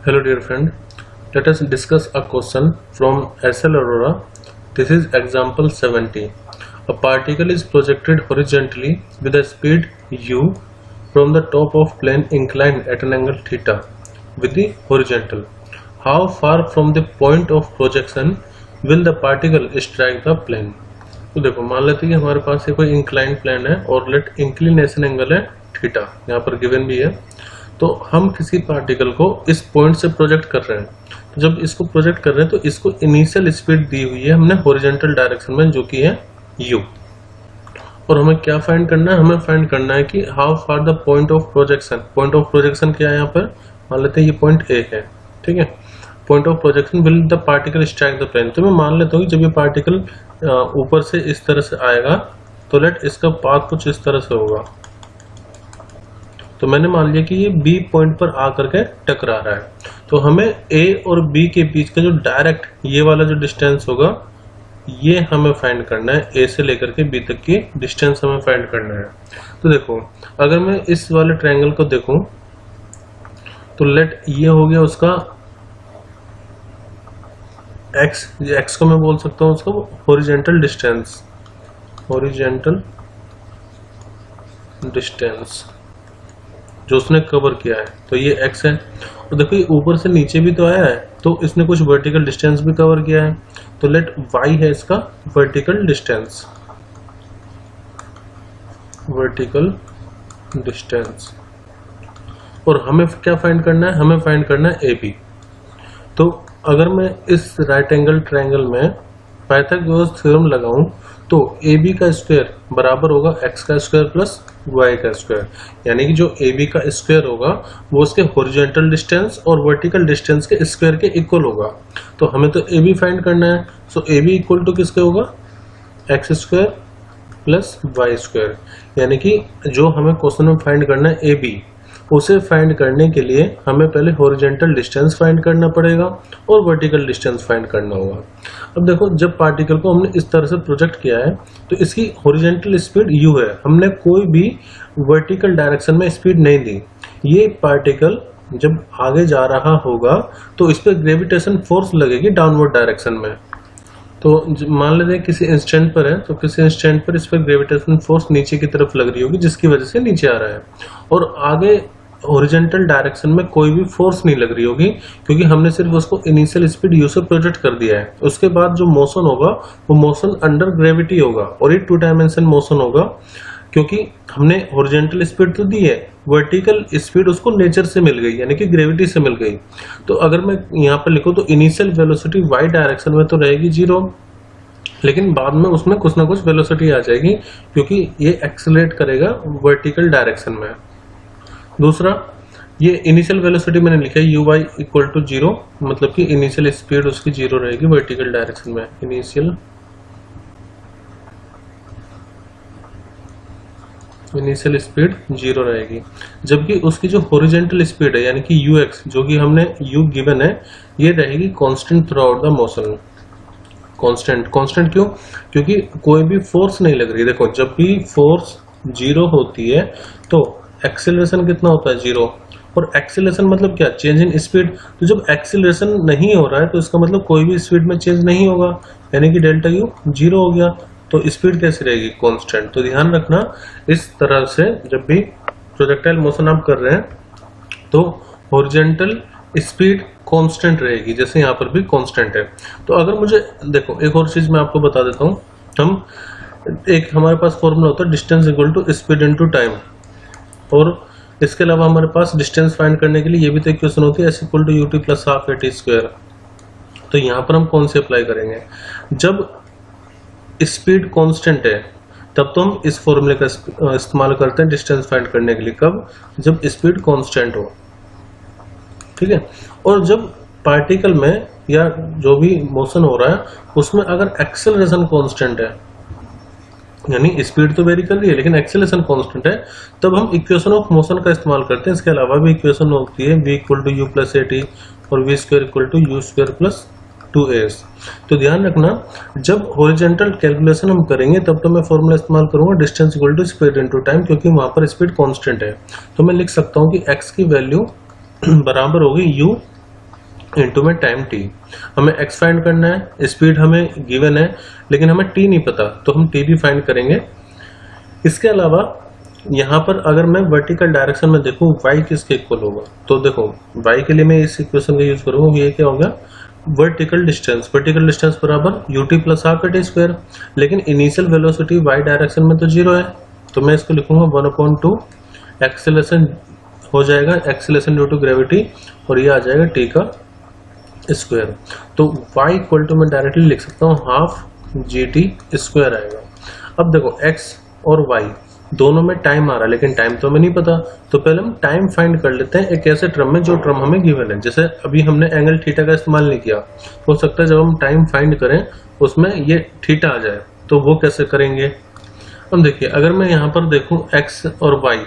Hello dear friend, let us discuss a question from SL Aurora. This is example 70. A particle is projected horizontally with a speed u from the top of plane inclined at an angle theta with the horizontal. How far from the point of projection will the particle strike the plane? तो देखो, मान लेते हैं कि हमारे पास ये कोई inclined plane है और लेट इंक्लिनेशन एंगल है थीटा, यहाँ पर गिवन भी है। तो हम किसी पार्टिकल को इस पॉइंट से प्रोजेक्ट कर रहे हैं। तो जब इसको प्रोजेक्ट कर रहे हैं तो इसको इनिशियल स्पीड दी हुई है हमने हॉरिजॉन्टल डायरेक्शन में, जो कि है u। और हमें क्या फाइंड करना है? हमें फाइंड करना है कि how far the point of projection. Point of projection क्या है? यहाँ पर मान लेते हैं ये पॉइंट A है, ठीक है। Point of projection will the particle strike the plane. तो मैं मान लेता हूँ कि जब ये पार्टिकल ऊपर से इस तरह से आएगा तो लेट इसका पाथ कुछ इस तरह से होगा। तो मैंने मान लिया कि ये B पॉइंट पर आकर के टकरा रहा है। तो हमें A और B के बीच का जो डायरेक्ट ये वाला जो डिस्टेंस होगा ये हमें फाइंड करना है। A से लेकर के B तक की डिस्टेंस हमें फाइंड करना है। तो देखो, अगर मैं इस वाले ट्रायंगल को देखूं तो लेट ये हो गया उसका x को मैं बोल सकता हूँ उसका हॉरिजॉन्टल डिस्टेंस, हॉरिजॉन्टल डिस्टेंस जो उसने कवर किया है। तो ये x है। और देखो, ये ऊपर से नीचे भी तो आया है, तो इसने कुछ वर्टिकल डिस्टेंस भी कवर किया है। तो लेट y है इसका वर्टिकल डिस्टेंस, वर्टिकल डिस्टेंस। और हमें क्या फाइंड करना है? हमें फाइंड करना है AB। तो अगर मैं इस राइट एंगल ट्रायंगल में पाइथागोरस थ्योरम लगाऊं तो AB का स्क्वायर बराबर होगा x का स्क्वायर प्लस y का स्क्वायर, यानी कि जो AB का स्क्वायर होगा वो उसके हॉरिजॉन्टल डिस्टेंस और वर्टिकल डिस्टेंस के स्क्वायर के इक्वल होगा। तो हमें तो AB फाइंड करना है। सो AB इक्वल टू किसके होगा? x square plus y square, यानी कि जो हमें क्वेश्चन में फाइंड करना है AB, उसे फाइंड करने के लिए हमें पहले हॉरिजॉन्टल डिस्टेंस फाइंड करना पड़ेगा और वर्टिकल डिस्टेंस फाइंड करना होगा। अब देखो, जब पार्टिकल को हमने इस तरह से प्रोजेक्ट किया है तो इसकी हॉरिजॉन्टल स्पीड u है। हमने कोई भी वर्टिकल डायरेक्शन में स्पीड नहीं दी। ये पार्टिकल जब आगे जा रहा होगा तो इस पर ग्रेविटेशन फोर्स लगेगी डाउनवर्ड डायरेक्शन में। तो मान लेते हैं किसी इंस्टेंट पर है, तो किसी इंस्टेंट पर इस पर ग्रेविटेशन फोर्स नीचे की तरफ लग रही होगी, जिसकी वजह से नीचे आ रहा है। और आगे हॉरिजॉन्टल डायरेक्शन में कोई भी फोर्स नहीं लग रही होगी, क्योंकि हमने सिर्फ उसको इनिशियल स्पीड u से प्रोजेक्ट कर दिया है। उसके बाद जो मोशन होगा वो मोशन अंडर ग्रेविटी होगा, और ये 2 डायमेंशन मोशन होगा, क्योंकि हमने हॉरिजॉन्टल स्पीड तो दी है, वर्टिकल स्पीड उसको नेचर से मिल गई, यानी कि ग्रेविटी से मिल गई। तो अगर मैं यहाँ पर लिखूं तो इनिशियल वेलोसिटी y डायरेक्शन में तो रहेगी 0, लेकिन बाद में उसमें कुछ ना कुछ वेलोसिटी आ जाएगी, क्योंकि ये एक्सेलरेट करेगा वर्टिकल डायरेक्शन में। दूसरा, ये इनिशियल वेलोसिटी मैंने लिखा है uy इक्वल टू 0, मतलब कि इनिशियल स्पीड उसकी 0 रहेगी वर्टिकल डायरेक्शन में। इनिशियल स्पीड 0 रहेगी, जबकि उसकी जो हॉरिजॉन्टल स्पीड है यानी कि ux, जो कि हमने u गिवन है, ये रहेगी constant through out the motion. Constant क्यों? क्योंकि कोई भी फोर्स नहीं लग रही। देखो, जब भी फोर्स 0 होती है तो एक्सेलरेशन कितना होता है? 0। और एक्सेलरेशन मतलब क्या? Change in speed. तो जब एक्सेलरेशन नहीं हो रहा है तो इसका मतलब कोई भी स्पीड में चेंज नहीं होगा, यानी कि डेल्टा u 0 हो गया। तो स्पीड कैसे रहेगी? कांस्टेंट। तो ध्यान रखना, इस तरह से जब भी प्रोजेक्टाइल मोशन आप कर रहे हैं तो हॉरिजॉन्टल स्पीड कांस्टेंट रहेगी, जैसे यहाँ पर भी कांस्टेंट है। तो अगर मुझे देखो, एक और चीज मैं आपको बता देता हूँ। हमारे पास फॉर्मूला होता है distance equal to speed into time, और इसके अलावा हमारे पास डिस्टेंस फाइंड करने के लिए ये भी तो इक्वेशन होती है s equal to ut plus half at square. तो यहाँ पर हम कौन से अप्लाई करेंगे? जब स्पीड कांस्टेंट है तब तो हम इस फॉर्मूले का इस्तेमाल करते हैं डिस्टेंस फाइंड करने के लिए। कब? जब स्पीड कांस्टेंट हो, ठीक है। और जब पार्टिकल में या जो भी मोशन हो रहा है उसमें अगर एक्सेलरेशन कांस्टेंट है, यानी स्पीड तो वेरी कर रही है लेकिन एक्सेलरेशन कांस्टेंट है, तब हम इक्वेशन ऑफ मोशन का इस्तेमाल करते हैं। इसके अलावा भी इक्वेशन होती है v equal to u plus at और v square equal to u square plus 2as। तो ध्यान रखना, जब हॉरिजॉन्टल कैलकुलेशन हम करेंगे तब तो मैं फॉर्मूला इस्तेमाल करूंगा distance equal to speed into time, क्योंकि वहां पर स्पीड कांस्टेंट है। तो मैं लिख सकता हूं कि x की वैल्यू बराबर होगी u इनटू में टाइम टी। हमें x फाइंड करना है, स्पीड हमें गिवन है लेकिन हमें t नहीं पता, तो हम t भी फाइंड करेंगे। इसके अलावा यहाँ पर अगर मैं वर्टिकल डायरेक्शन में देखूँ y किसके इक्वल होगा, तो देखो y के लिए मैं इस इक्वेशन का यूज करूँगा, ये क्या होगा वर्टिकल डिस्टेंस। वर्टिकल डिस्टेंस बराबर ut plus half T square, लेकिन इनिशियल वेलोसिटी y डायरेक्शन में तो 0 है, तो मैं इसको लिखूंगा 1/2 एक्सेलरेशन हो जाएगा, एक्सेलरेशन ड्यू टू ग्रेविटी, और ये आ जाएगा t का स्क्वायर। तो y इक्वल टू मैं डायरेक्टली लिख सकता हूँ हाफ gt स्क्वायर आएगा। अब देखो x और y दोनों में टाइम आ रहा है लेकिन टाइम तो हमें नहीं पता, तो पहले हम टाइम फाइंड कर लेते हैं एक ऐसे टर्म में जो टर्म हमें गिवन है। जैसे अभी हमने एंगल थीटा का इस्तेमाल नहीं किया, हो सकता है जब हम टाइम फाइंड करें उसमें ये थीटा आ जाए, तो वो कैसे करेंगे। अब देखिए अगर मैं यहाँ पर देखूँ x और y,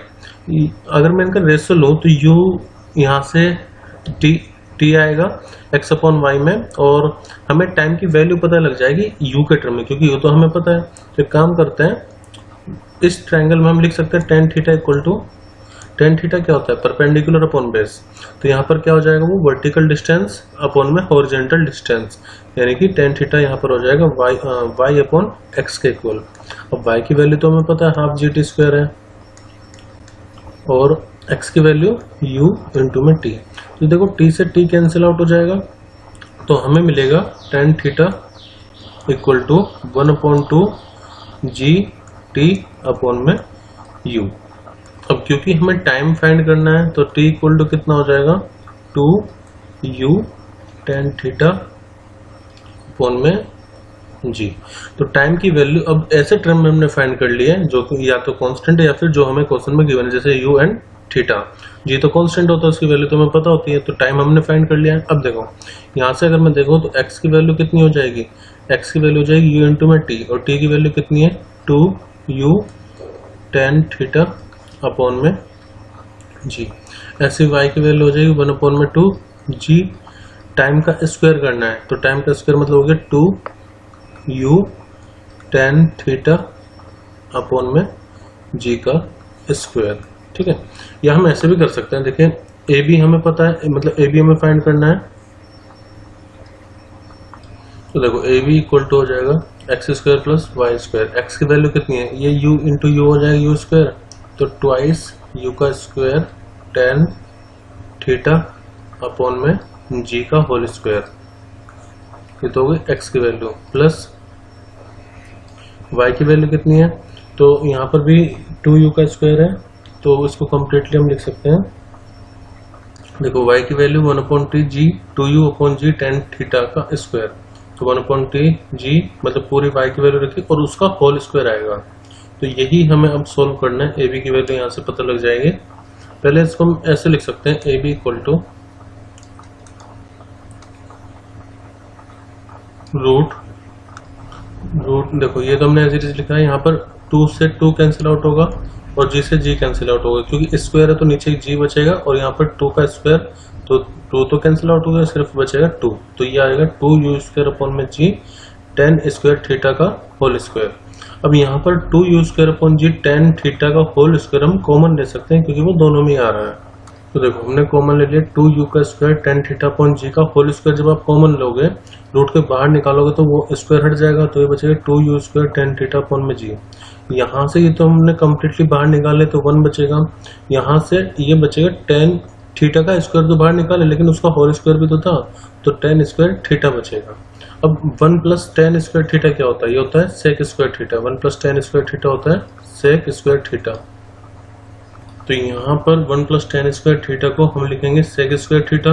अगर मैं इनका रेशियो लूँ तो u यहाँ से t आएगा x अपॉन y में, और हमें टाइम की वैल्यू पता लग जाएगी u के टर्म में, क्योंकि u तो हमें पता है। तो काम करते हैं, इस ट्रायंगल में हम लिख सकते हैं tan theta equal to, tan theta क्या होता है परपेंडिकुलर अपॉन बेस, तो यहाँ पर क्या हो जाएगा वो वर्टिकल डिस्टेंस अपॉन में हॉरिजॉन्टल डिस्टेंस, यानी कि tan थीटा यहाँ पर हो जाएगा y अपॉन x के इक्वल। अब y की वैल्यू तो हमें पता है हाफ gt स्क्वायर है, और x की वैल्यू u इंटू में t, तो देखो t से t कैंसिल आउट हो जाएगा, तो हमें मिलेगा tan theta equal to 1/2 g t upon में u। अब क्योंकि हमें टाइम फाइंड करना है तो t इक्वल टू कितना हो जाएगा 2u tan थीटा अपॉन में जी। तो टाइम की वैल्यू अब ऐसे टर्म में हमने फाइंड कर लिया है जो कि या तो कांस्टेंट है या फिर जो हमें क्वेश्चन में गिवन है, जैसे u एंड थीटा, जी तो कांस्टेंट होता है उसकी वैल्यू तो हमें पता होती है, तो टाइम हमने फाइंड कर लिया है। अब देखो यहाँ से अगर मैं देखूँ तो x की वैल्यू कितनी हो जाएगी, x की वैल्यू हो जाएगी u इंटू में t, और t की वैल्यू कितनी है 2u tan थीटा अपॉन में जी। ऐसे y की वैल्यू हो जाएगी 1/2 g, टाइम का स्क्वायर करना है तो टाइम का स्क्वायर मतलब हो गया 2u tan थीटा अपॉन में g का स्क्वायर, ठीक है। या हम ऐसे भी कर सकते हैं, देखिए ए बी हमें पता है, मतलब ए बी हमें फाइंड करना है, तो देखो ए बी इक्वल टू हो जाएगा x square plus y square. X की वैल्यू कितनी है, ये u इंटू यू हो जाएगा यू स्क्वायर, तो ट्वाइस u का स्क्वायर tan थीटा अपॉन में g का होल स्क्वायर, ये तो हो गई x की वैल्यू, प्लस y की वैल्यू कितनी है, तो यहाँ पर भी 2u का स्क्वायर है, तो इसको कम्प्लीटली हम लिख सकते हैं। देखो y की value 1/t g 2u upon g tan theta का स्क्वायर, तो 1/t g मतलब पूरी y की वैल्यू रखी और उसका होल स्क्वायर आएगा। तो यही हमें अब सोल्व करना है, ab की वैल्यू यहाँ से पता लग जाएगी। पहले इसको हम ऐसे लिख सकते हैं ab इक्वल टू रूट, देखो ये तो हमने ऐसे लिखा है, यहाँ पर 2 से 2 कैंसिल आउट होगा और g से g कैंसिल आउट होगा, क्योंकि स्क्वायर है तो नीचे g बचेगा, और यहाँ पर 2 का स्क्वायर तो 2 तो कैंसिल आउट हो गया, सिर्फ बचेगा 2, तो ये आएगा 2u स्क्वायर अपॉन में g tan स्क्वायर थीटा का होल स्क्वायर। अब यहाँ पर 2u square upon g tan theta का होल स्क्वायर हम कॉमन ले सकते हैं क्योंकि वो दोनों में आ रहा है, तो देखो हमने कॉमन ले लिया 2u का square tan theta upon g का होल स्क्वायर। जब आप कॉमन लोगे रूट के बाहर निकालोगे तो वो स्क्वायर हट जाएगा, तो ये बचेगा 2u square tan theta upon में g। यहाँ से ये तो हमने कम्प्लीटली बाहर निकाले तो 1 बचेगा, यहाँ से ये बचेगा tan थीटा का स्क्वायर तो बाहर निकाले लेकिन उसका होल स्क्वायर भी तो था, तो tan स्क्वायर थीटा बचेगा। अब 1 प्लस tan स्क्वायर थीटा क्या होता है, ये होता है sec square theta, 1 plus tan square theta होता है सेक स्क्वायर थीटा। तो यहाँ पर 1 प्लस tan स्क्वायर थीटा को हम लिखेंगे सेक स्क्वायर थीटा,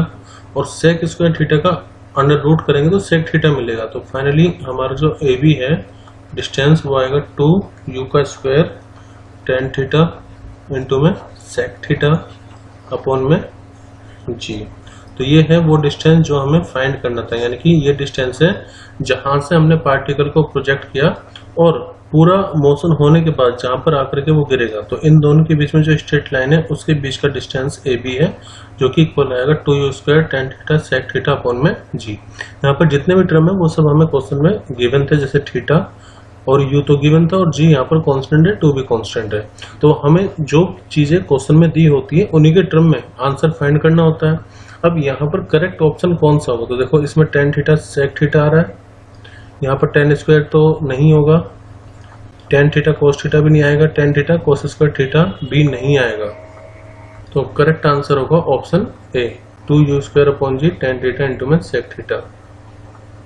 और सेक स्क्वायर थीटा का अंडर रूट करेंगे तो सेक थीटा मिलेगा। तो फाइनली हमारा जो ए बी है डिस्टेंस वो आएगा 2u का स्क्वायर tan थीटा इंटू में सेक थीटा अपॉन में g। तो ये है वो डिस्टेंस जो हमें फाइंड करना था, यानी कि ये डिस्टेंस है जहां से हमने पार्टिकल को प्रोजेक्ट किया और पूरा मोशन होने के बाद जहां पर आकर के वो गिरेगा, तो इन दोनों के बीच में जो स्ट्रेट लाइन है उसके बीच का डिस्टेंस ए बी है, जो कि इक्वल आएगा 2u square tan theta sec theta upon में g। यहाँ पर जितने भी टर्म है वो सब हमें क्वेश्चन में गिवन थे, जैसे थीटा और u तो गिवन था और g यहाँ पर कांस्टेंट है, 2 भी कांस्टेंट है। तो हमें जो चीजें क्वेश्चन में दी होती है उन्हीं के टर्म में आंसर फाइंड करना होता है। अब यहाँ पर करेक्ट ऑप्शन कौन सा होगा, तो देखो इसमें टेन थीटा सेक थीटा आ रहा है, यहाँ पर टेन स्क्वायर तो नहीं होगा, टेन थीटा कोस थीटा भी नहीं आएगा, tan theta cos square theta भी नहीं आएगा। तो करेक्ट आंसर होगा ऑप्शन ए, 2u² अपॉन जी टेन थीटा इंटू में सेक थीटा।